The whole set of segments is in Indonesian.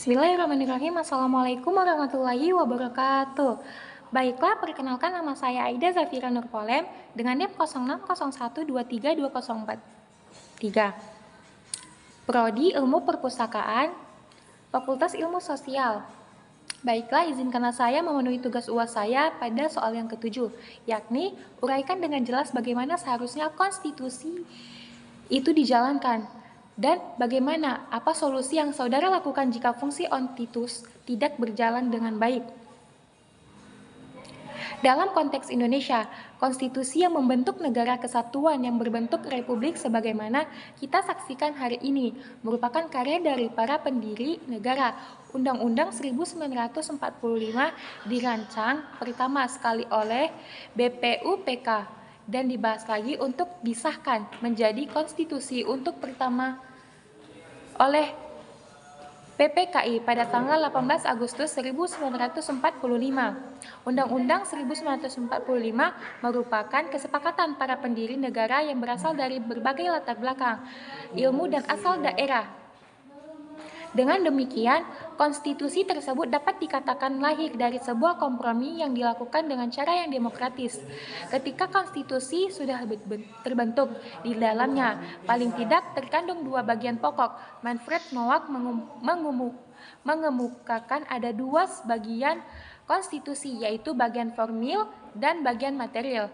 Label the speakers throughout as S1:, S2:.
S1: Bismillahirrahmanirrahim. Assalamualaikum warahmatullahi wabarakatuh. Baiklah, perkenalkan nama saya Aida Zafira Nurpolem dengan NIM 0601232043. Prodi Ilmu Perpustakaan, Fakultas Ilmu Sosial. Baiklah, izinkanlah saya memenuhi tugas UAS saya pada soal yang ketujuh, yakni uraikan dengan jelas bagaimana seharusnya konstitusi itu dijalankan. Dan bagaimana, apa solusi yang saudara lakukan jika fungsi ontitus tidak berjalan dengan baik? Dalam konteks Indonesia, konstitusi yang membentuk negara kesatuan yang berbentuk republik sebagaimana kita saksikan hari ini merupakan karya dari para pendiri negara. Undang-Undang 1945 dirancang pertama sekali oleh BPUPK dan dibahas lagi untuk disahkan menjadi konstitusi untuk pertama oleh PPKI pada tanggal 18 Agustus 1945. Undang-Undang 1945 merupakan kesepakatan para pendiri negara yang berasal dari berbagai latar belakang, ilmu dan asal daerah. Dengan demikian, konstitusi tersebut dapat dikatakan lahir dari sebuah kompromi yang dilakukan dengan cara yang demokratis. Ketika konstitusi sudah terbentuk, di dalamnya paling tidak terkandung dua bagian pokok. Manfred Nowak mengemukakan ada dua bagian konstitusi, yaitu bagian formil dan bagian material.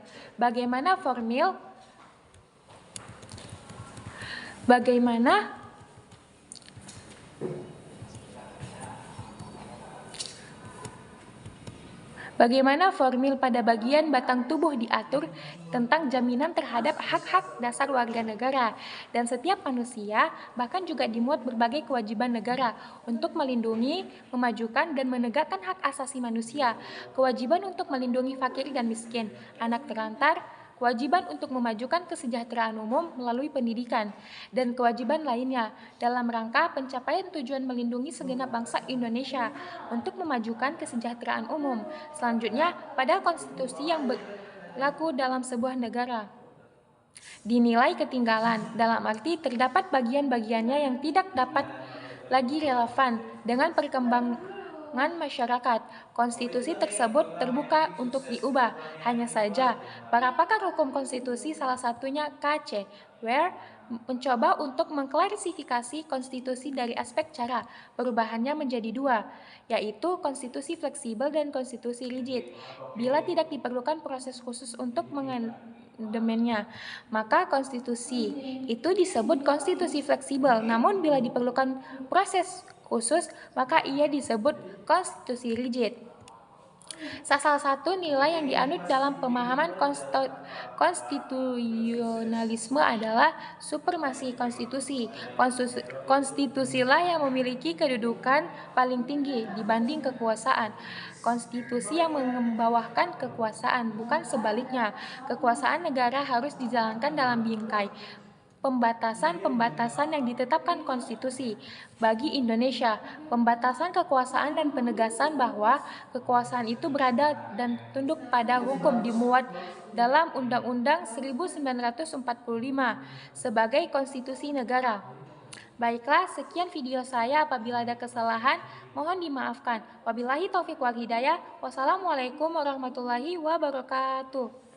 S1: Bagaimana formil pada bagian batang tubuh diatur tentang jaminan terhadap hak-hak dasar warga negara dan setiap manusia, bahkan juga dimuat berbagai kewajiban negara untuk melindungi, memajukan, dan menegakkan hak asasi manusia, kewajiban untuk melindungi fakir dan miskin, anak terlantar, kewajiban untuk memajukan kesejahteraan umum melalui pendidikan, dan kewajiban lainnya dalam rangka pencapaian tujuan melindungi segenap bangsa Indonesia untuk memajukan kesejahteraan umum. Selanjutnya, pada konstitusi yang berlaku dalam sebuah negara dinilai ketinggalan, dalam arti terdapat bagian-bagiannya yang tidak dapat lagi relevan dengan perkembangan masyarakat. Konstitusi tersebut terbuka untuk diubah. Hanya saja, para pakar hukum konstitusi, salah satunya K.C. Ware, mencoba untuk mengklarifikasi konstitusi dari aspek cara perubahannya menjadi dua, yaitu konstitusi fleksibel dan konstitusi rigid. Bila tidak diperlukan proses khusus untuk mengamandemennya, maka konstitusi itu disebut konstitusi fleksibel. Namun bila diperlukan proses khusus, maka ia disebut konstitusi rigid. Salah satu nilai yang dianut dalam pemahaman konstitusionalisme adalah supremasi konstitusi. Konstitusilah yang memiliki kedudukan paling tinggi dibanding kekuasaan. Konstitusi yang membawahkan kekuasaan, bukan sebaliknya. Kekuasaan negara harus dijalankan dalam bingkai pembatasan-pembatasan yang ditetapkan konstitusi. Bagi Indonesia, pembatasan kekuasaan dan penegasan bahwa kekuasaan itu berada dan tunduk pada hukum dimuat dalam Undang-Undang 1945 sebagai konstitusi negara. Baiklah, sekian video saya. Apabila ada kesalahan, mohon dimaafkan. Wabillahi taufiq wal hidayah. Wassalamualaikum warahmatullahi wabarakatuh.